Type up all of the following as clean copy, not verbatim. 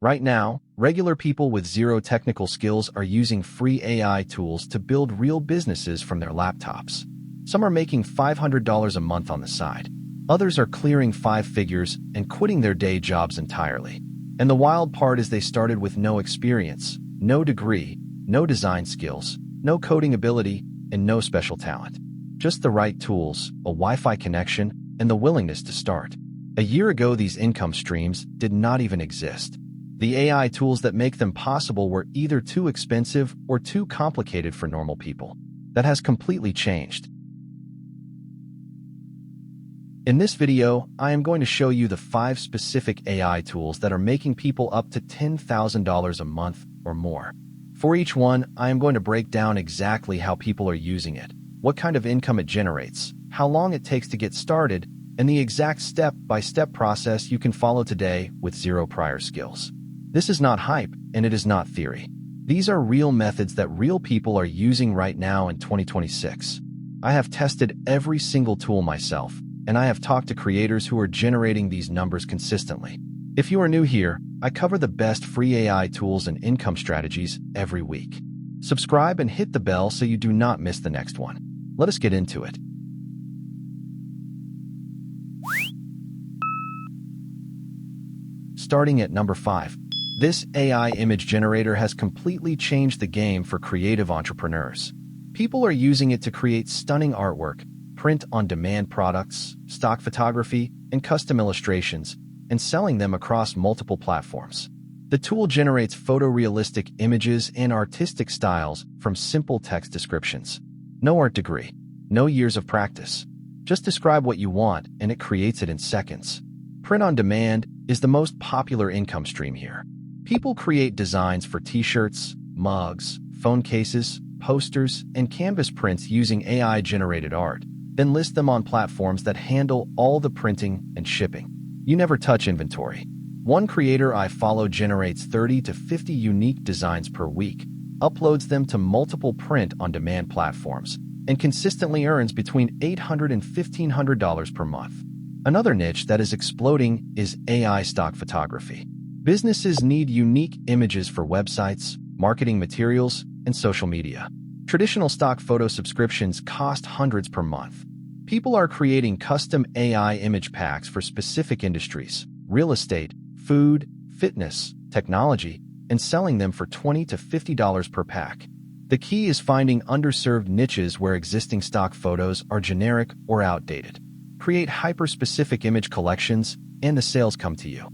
Right now, regular people with zero technical skills are using free AI tools to build real businesses from their laptops. Some are making $500 a month on the side. Others are clearing 5 figures and quitting their day jobs entirely. And the wild part is they started with no experience, no degree, no design skills, no coding ability, and no special talent. Just the right tools, a Wi-Fi connection, and the willingness to start. A year ago, these income streams did not even exist. The AI tools that make them possible were either too expensive or too complicated for normal people. That has completely changed. In this video, I am going to show you the 5 specific AI tools that are making people up to $10,000 a month or more. For each one, I am going to break down exactly how people are using it, what kind of income it generates, how long it takes to get started, and the exact step-by-step process you can follow today with zero prior skills. This is not hype, and it is not theory. These are real methods that real people are using right now in 2026. I have tested every single tool myself, and I have talked to creators who are generating these numbers consistently. If you are new here, I cover the best free AI tools and income strategies every week. Subscribe and hit the bell so you do not miss the next one. Let us get into it. Starting at number 5. This AI image generator has completely changed the game for creative entrepreneurs. People are using it to create stunning artwork, print-on-demand products, stock photography, and custom illustrations, and selling them across multiple platforms. The tool generates photorealistic images and artistic styles from simple text descriptions. No art degree, no years of practice. Just describe what you want, and it creates it in seconds. Print-on-demand is the most popular income stream here. People create designs for t-shirts, mugs, phone cases, posters, and canvas prints using AI-generated art, then list them on platforms that handle all the printing and shipping. You never touch inventory. One creator I follow generates 30 to 50 unique designs per week, uploads them to multiple print-on-demand platforms, and consistently earns between $800 and $1,500 per month. Another niche that is exploding is AI stock photography. Businesses need unique images for websites, marketing materials, and social media. Traditional stock photo subscriptions cost hundreds per month. People are creating custom AI image packs for specific industries, real estate, food, fitness, technology, and selling them for $20 to $50 per pack. The key is finding underserved niches where existing stock photos are generic or outdated. Create hyper-specific image collections, and the sales come to you.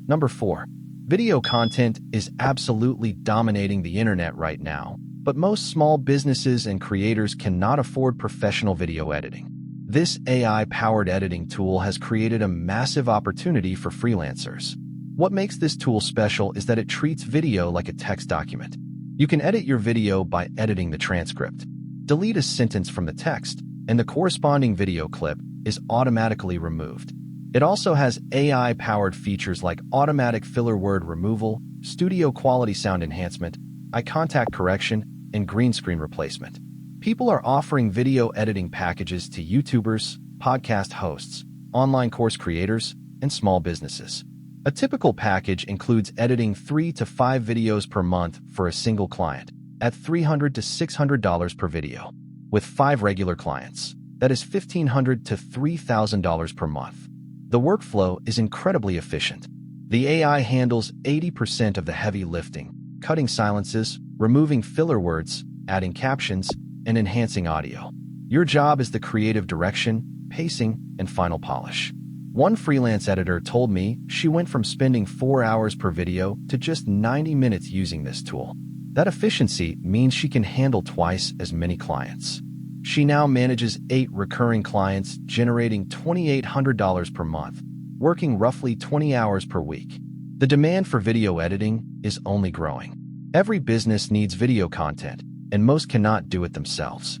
Number 4. Video content is absolutely dominating the internet right now, but most small businesses and creators cannot afford professional video editing. This AI-powered editing tool has created a massive opportunity for freelancers. What makes this tool special is that it treats video like a text document. You can edit your video by editing the transcript. Delete a sentence from the text, and the corresponding video clip is automatically removed. It also has AI-powered features like automatic filler word removal, studio quality sound enhancement, eye contact correction, and green screen replacement. People are offering video editing packages to YouTubers, podcast hosts, online course creators, and small businesses. A typical package includes editing 3 to 5 videos per month for a single client, at $300 to $600 per video. With 5 regular clients, that is $1,500 to $3,000 per month. The workflow is incredibly efficient. The AI handles 80% of the heavy lifting, cutting silences, removing filler words, adding captions, and enhancing audio. Your job is the creative direction, pacing, and final polish. One freelance editor told me she went from spending 4 hours per video to just 90 minutes using this tool. That efficiency means she can handle twice as many clients. She now manages 8 recurring clients, generating $2,800 per month, working roughly 20 hours per week. The demand for video editing is only growing. Every business needs video content, and most cannot do it themselves.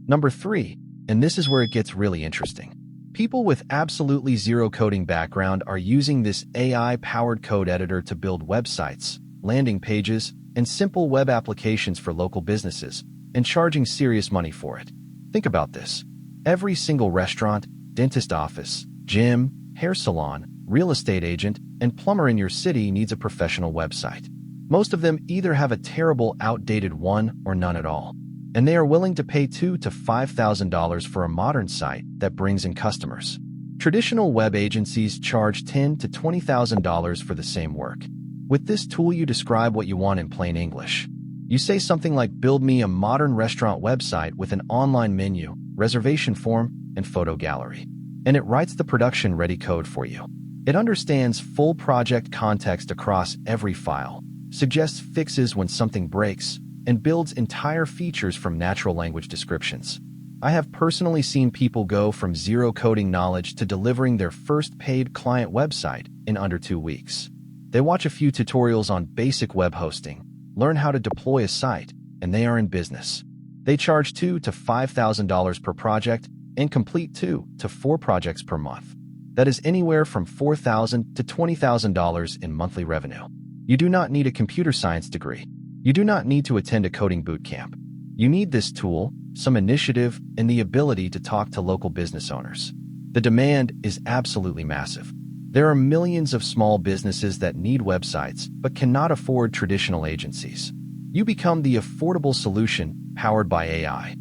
Number 3, and this is where it gets really interesting. People with absolutely zero coding background are using this AI-powered code editor to build websites, landing pages, and simple web applications for local businesses, and charging serious money for it. Think about this. Every single restaurant, dentist office, gym, hair salon, real estate agent, and plumber in your city needs a professional website. Most of them either have a terrible, outdated one or none at all. And they are willing to pay $2,000 to $5,000 for a modern site that brings in customers. Traditional web agencies charge $10,000 to $20,000 for the same work. With this tool, you describe what you want in plain English. You say something like, build me a modern restaurant website with an online menu, reservation form, and photo gallery. And it writes the production-ready code for you. It understands full project context across every file, suggests fixes when something breaks, and builds entire features from natural language descriptions. I have personally seen people go from zero coding knowledge to delivering their first paid client website in under 2 weeks. They watch a few tutorials on basic web hosting, learn how to deploy a site, and they are in business. They charge $2,000 to $5,000 per project and complete 2 to 4 projects per month. That is anywhere from $4,000 to $20,000 in monthly revenue. You do not need a computer science degree. You do not need to attend a coding boot camp. You need this tool, some initiative, and the ability to talk to local business owners. The demand is absolutely massive. There are millions of small businesses that need websites but cannot afford traditional agencies. You become the affordable solution powered by AI.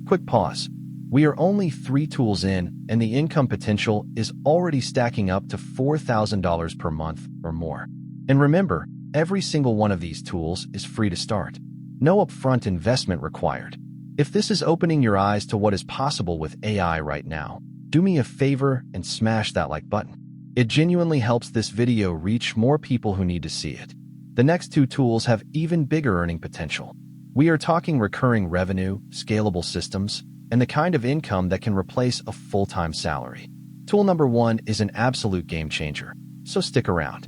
Quick pause. We are only 3 tools in, and the income potential is already stacking up to $4,000 per month or more. And remember, every single one of these tools is free to start. No upfront investment required. If this is opening your eyes to what is possible with AI right now, do me a favor and smash that like button. It genuinely helps this video reach more people who need to see it. The next 2 tools have even bigger earning potential. We are talking recurring revenue, scalable systems, and the kind of income that can replace a full-time salary. Tool number 1 is an absolute game changer, so stick around.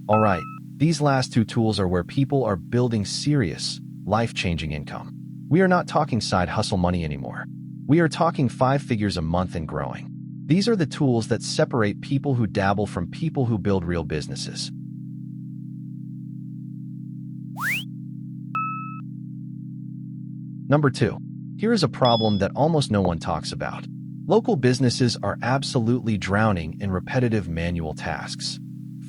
Alright, these last 2 tools are where people are building serious, life-changing income. We are not talking side hustle money anymore. We are talking 5 figures a month and growing. These are the tools that separate people who dabble from people who build real businesses. Number 2. Here is a problem that almost no one talks about. Local businesses are absolutely drowning in repetitive manual tasks.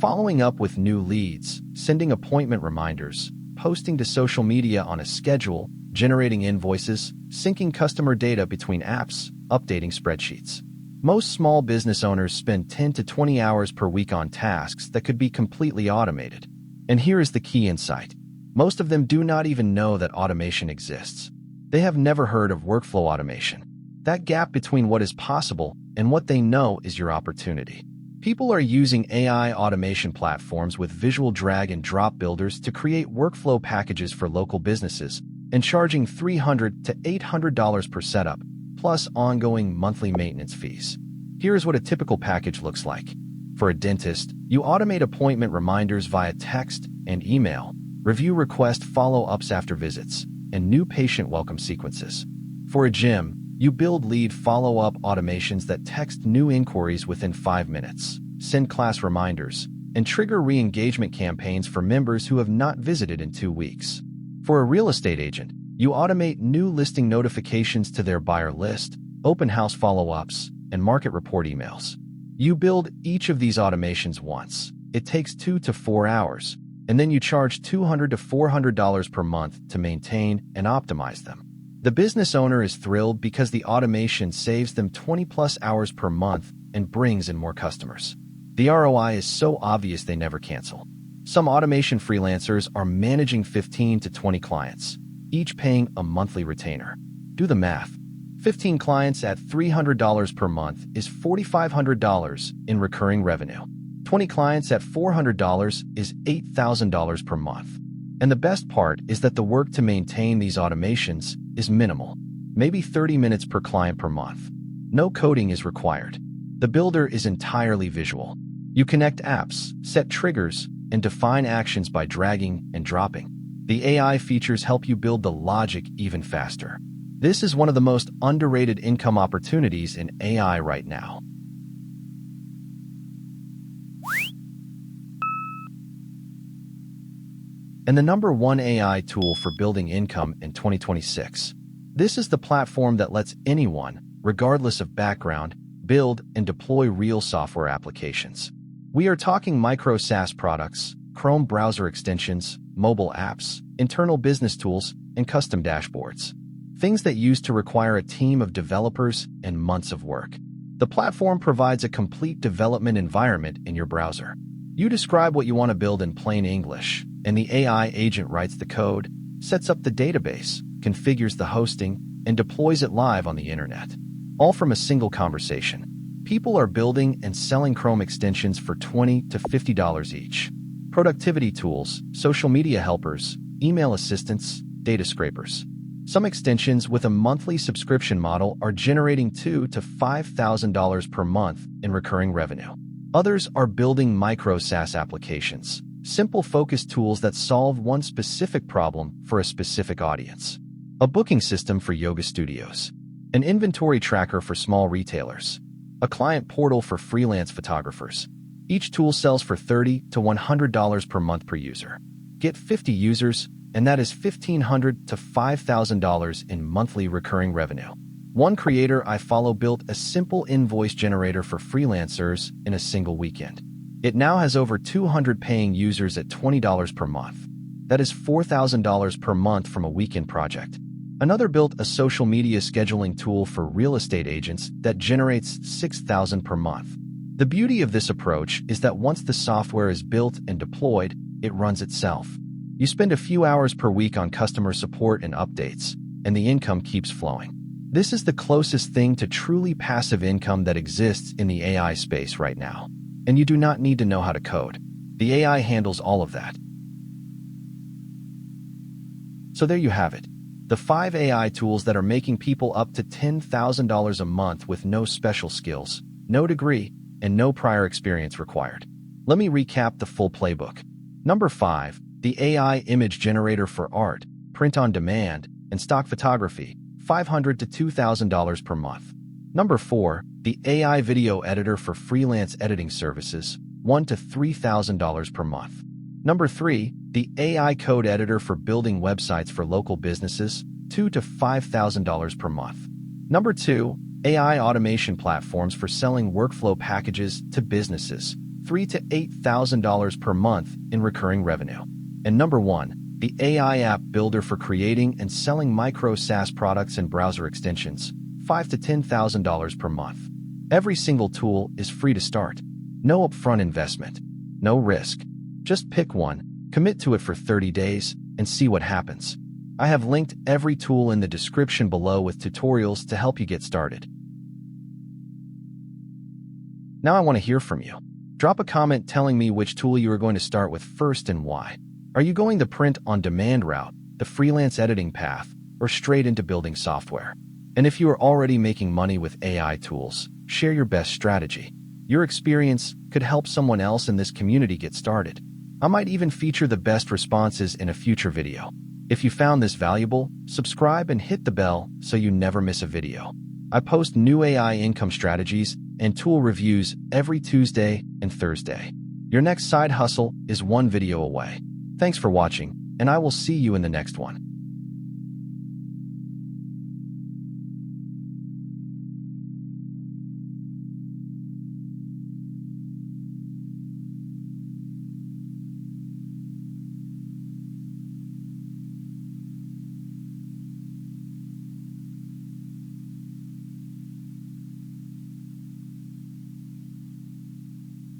Following up with new leads, sending appointment reminders, posting to social media on a schedule, generating invoices, syncing customer data between apps, updating spreadsheets. Most small business owners spend 10 to 20 hours per week on tasks that could be completely automated. And here is the key insight. Most of them do not even know that automation exists. They have never heard of workflow automation. That gap between what is possible and what they know is your opportunity. People are using AI automation platforms with visual drag and drop builders to create workflow packages for local businesses and charging $300 to $800 per setup, plus ongoing monthly maintenance fees. Here's what a typical package looks like. For a dentist, you automate appointment reminders via text and email, review request follow-ups after visits, and new patient welcome sequences. For a gym, you build lead follow-up automations that text new inquiries within 5 minutes, send class reminders, and trigger re-engagement campaigns for members who have not visited in 2 weeks. For a real estate agent, you automate new listing notifications to their buyer list, open house follow-ups, and market report emails. You build each of these automations once. It takes 2 to 4 hours, and then you charge $200 to $400 per month to maintain and optimize them. The business owner is thrilled because the automation saves them 20+ hours per month and brings in more customers. The ROI is so obvious they never cancel. Some automation freelancers are managing 15 to 20 clients, each paying a monthly retainer. Do the math. 15 clients at $300 per month is $4,500 in recurring revenue. 20 clients at $400 is $8,000 per month. And the best part is that the work to maintain these automations is minimal, maybe 30 minutes per client per month. No coding is required. The builder is entirely visual. You connect apps, set triggers, and define actions by dragging and dropping. The AI features help you build the logic even faster. This is one of the most underrated income opportunities in AI right now. and the number one AI tool for building income in 2026. This is the platform that lets anyone, regardless of background, build and deploy real software applications. We are talking micro-SaaS products, Chrome browser extensions, mobile apps, internal business tools, and custom dashboards. Things that used to require a team of developers and months of work. The platform provides a complete development environment in your browser. You describe what you want to build in plain English, and the AI agent writes the code, sets up the database, configures the hosting, and deploys it live on the internet. All from a single conversation. People are building and selling Chrome extensions for $20 to $50 each. Productivity tools, social media helpers, email assistants, data scrapers. Some extensions with a monthly subscription model are generating $2,000 to $5,000 per month in recurring revenue. Others are building micro-SaaS applications, simple focused tools that solve one specific problem for a specific audience. A booking system for yoga studios. An inventory tracker for small retailers. A client portal for freelance photographers. Each tool sells for $30 to $100 per month per user. Get 50 users, and that is $1,500 to $5,000 in monthly recurring revenue. One creator I follow built a simple invoice generator for freelancers in a single weekend. It now has over 200 paying users at $20 per month. That is $4,000 per month from a weekend project. Another built a social media scheduling tool for real estate agents that generates $6,000 per month. The beauty of this approach is that once the software is built and deployed, it runs itself. You spend a few hours per week on customer support and updates, and the income keeps flowing. This is the closest thing to truly passive income that exists in the AI space right now. And you do not need to know how to code. The AI handles all of that. So there you have it. The 5 AI tools that are making people up to $10,000 a month with no special skills, no degree, and no prior experience required. Let me recap the full playbook. Number 5, the AI image generator for art, print on demand, and stock photography, $500 to $2,000 per month. Number 4, the AI video editor for freelance editing services, $1,000 to $3,000 per month. Number 3, the AI code editor for building websites for local businesses, $2,000 to $5,000 per month. Number 2, AI automation platforms for selling workflow packages to businesses, $3,000 to $8,000 per month in recurring revenue. And number 1, the AI app builder for creating and selling micro-SaaS products and browser extensions, $5,000 to $10,000 per month. Every single tool is free to start. No upfront investment. No risk. Just pick one, commit to it for 30 days, and see what happens. I have linked every tool in the description below with tutorials to help you get started. Now I want to hear from you. Drop a comment telling me which tool you are going to start with first and why. Are you going the print-on-demand route, the freelance editing path, or straight into building software? And if you are already making money with AI tools, share your best strategy. Your experience could help someone else in this community get started. I might even feature the best responses in a future video. If you found this valuable, subscribe and hit the bell so you never miss a video. I post new AI income strategies and tool reviews every Tuesday and Thursday. Your next side hustle is one video away. Thanks for watching, and I will see you in the next one.